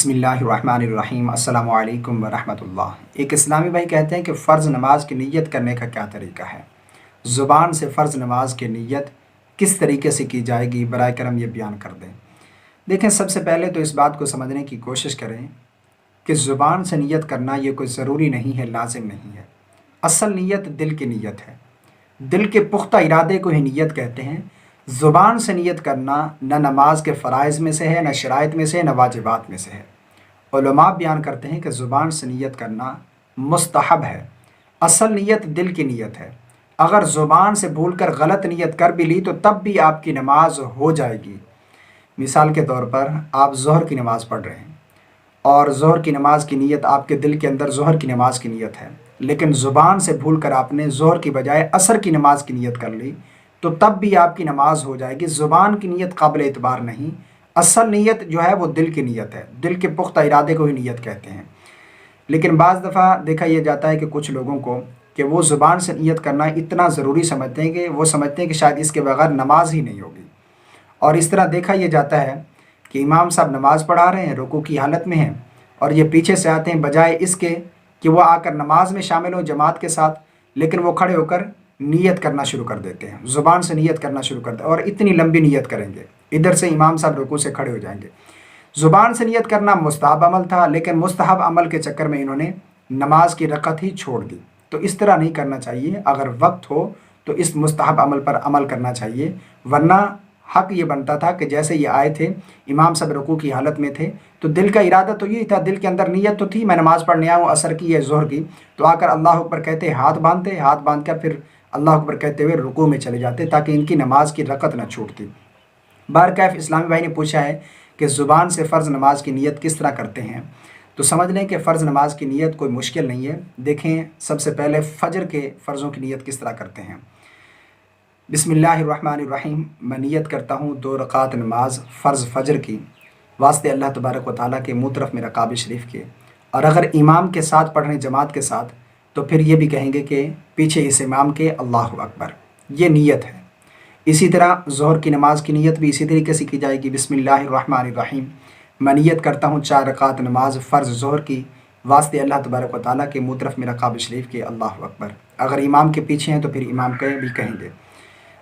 بسم اللہ الرحمن الرحیم السلام علیکم ورحمۃ اللہ۔ ایک اسلامی بھائی کہتے ہیں کہ فرض نماز کی نیت کرنے کا کیا طریقہ ہے؟ زبان سے فرض نماز کی نیت کس طریقے سے کی جائے گی؟ برائے کرم یہ بیان کر دیں۔ دیکھیں، سب سے پہلے تو اس بات کو سمجھنے کی کوشش کریں کہ زبان سے نیت کرنا یہ کوئی ضروری نہیں ہے، لازم نہیں ہے۔ اصل نیت دل کی نیت ہے، دل کے پختہ ارادے کو ہی نیت کہتے ہیں۔ زبان سے نیت کرنا نہ نماز کے فرائض میں سے ہے، نہ شرائط میں سے ہے، نہ واجبات میں سے ہے۔ علماء بیان کرتے ہیں کہ زبان سے نیت کرنا مستحب ہے، اصل نیت دل کی نیت ہے۔ اگر زبان سے بھول کر غلط نیت کر بھی لی تو تب بھی آپ کی نماز ہو جائے گی۔ مثال کے طور پر آپ ظہر کی نماز پڑھ رہے ہیں اور ظہر کی نماز کی نیت آپ کے دل کے اندر ظہر کی نماز کی نیت ہے، لیکن زبان سے بھول کر آپ نے ظہر کی بجائے عصر کی نماز کی نیت کر لی تو تب بھی آپ کی نماز ہو جائے گی۔ زبان کی نیت قابل اعتبار نہیں، اصل نیت جو ہے وہ دل کی نیت ہے، دل کے پختہ ارادے کو ہی نیت کہتے ہیں۔ لیکن بعض دفعہ دیکھا یہ جاتا ہے کہ کچھ لوگوں کو کہ وہ زبان سے نیت کرنا اتنا ضروری سمجھتے ہیں کہ وہ سمجھتے ہیں کہ شاید اس کے بغیر نماز ہی نہیں ہوگی۔ اور اس طرح دیکھا یہ جاتا ہے کہ امام صاحب نماز پڑھا رہے ہیں، رکوع کی حالت میں ہیں، اور یہ پیچھے سے آتے ہیں، بجائے اس کے کہ وہ آ کر نماز میں شامل ہوں جماعت کے ساتھ، لیکن وہ کھڑے ہو کر نیت کرنا شروع کر دیتے ہیں، زبان سے نیت کرنا شروع کر دیتے ہیں، اور اتنی لمبی نیت کریں گے، ادھر سے امام صاحب رکوع سے کھڑے ہو جائیں گے۔ زبان سے نیت کرنا مستحب عمل تھا، لیکن مستحب عمل کے چکر میں انہوں نے نماز کی رکعت ہی چھوڑ دی۔ تو اس طرح نہیں کرنا چاہیے، اگر وقت ہو تو اس مستحب عمل پر عمل کرنا چاہیے، ورنہ حق یہ بنتا تھا کہ جیسے یہ آئے تھے، امام صاحب رکوع کی حالت میں تھے تو دل کا ارادہ تو یہی تھا، دل کے اندر نیت تو تھی میں نماز پڑھنے آؤں، عصر کی یا ظہر کی، تو آ کر اللہ اکبر کہتے، ہاتھ باندھ کر پھر اللہ اکبر کہتے ہوئے رکوع میں چلے جاتے تاکہ ان کی نماز کی رکعت نہ چھوٹتی۔ بہرکیف اسلامی بھائی نے پوچھا ہے کہ زبان سے فرض نماز کی نیت کس طرح کرتے ہیں، تو سمجھ لیں کہ فرض نماز کی نیت کوئی مشکل نہیں ہے۔ دیکھیں، سب سے پہلے فجر کے فرضوں کی نیت کس طرح کرتے ہیں۔ بسم اللہ الرحمن الرحیم، میں نیت کرتا ہوں 2 رکعت نماز فرض فجر کی، واسطے اللہ تبارک و تعالیٰ کے، منہ طرف میرا کعبہ شریف کے، اور اگر امام کے ساتھ پڑھ رہے ہیں جماعت کے ساتھ تو پھر یہ بھی کہیں گے کہ پیچھے اس امام کے اللہ اکبر، یہ نیت ہے۔ اسی طرح ظہر کی نماز کی نیت بھی اسی طریقے سے کی جائے گی۔ بسم اللہ الرحمن الرحیم، میں نیت کرتا ہوں 4 رکعت نماز فرض ظہر کی، واسطے اللہ تبارک و تعالیٰ کے، منہ طرف میرا کعبہ شریف کے، اللہ اکبر۔ اگر امام کے پیچھے ہیں تو پھر امام کے بھی کہیں گے۔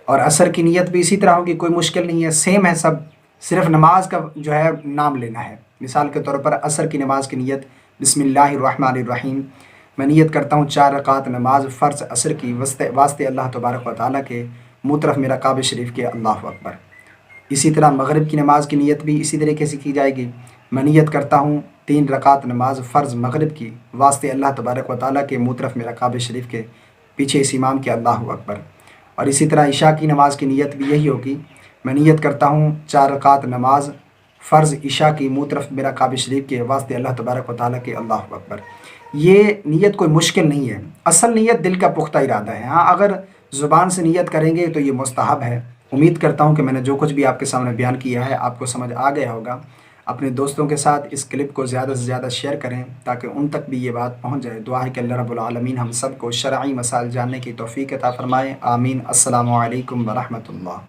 اور عصر کی نیت بھی اسی طرح ہوگی، کوئی مشکل نہیں ہے، سیم ہے سب، صرف نماز کا جو ہے نام لینا ہے۔ مثال کے طور پر عصر کی نماز کی نیت، بسم اللہ الرحمن الرحیم، میں نیت کرتا ہوں 4 رکعت نماز فرض عصر کی، واسطے اللہ تبارک و تعالیٰ کے، منہ طرف میرا کعبہ شریف کے، اللہ اکبر۔ اسی طرح مغرب کی نماز کی نیت بھی اسی طریقے سے کی جائے گی۔ میں نیت کرتا ہوں 3 رکعت نماز فرض مغرب کی، واسطے اللہ تبارک و تعالیٰ کے، منہ طرف میرا کعبہ شریف کے، پیچھے اس امام کے، اللہ اکبر۔ اور اسی طرح عشاء کی نماز کی نیت بھی یہی ہوگی، میں نیت کرتا ہوں 4 رکعت نماز فرض عشاء کی، منہ طرف میرا کعبہ شریف کے، واسطے اللہ تبارک و تعالیٰ کے، اللہ اکبر۔ یہ نیت کوئی مشکل نہیں ہے، اصل نیت دل کا پختہ ارادہ ہے۔ ہاں، اگر زبان سے نیت کریں گے تو یہ مستحب ہے۔ امید کرتا ہوں کہ میں نے جو کچھ بھی آپ کے سامنے بیان کیا ہے آپ کو سمجھ آ گیا ہوگا۔ اپنے دوستوں کے ساتھ اس کلپ کو زیادہ سے زیادہ شیئر کریں تاکہ ان تک بھی یہ بات پہنچ جائے۔ دعا ہے کہ اللہ رب العالمین ہم سب کو شرعی مسائل جاننے کی توفیق عطا فرمائے، آمین۔ السلام علیکم ورحمۃ اللہ۔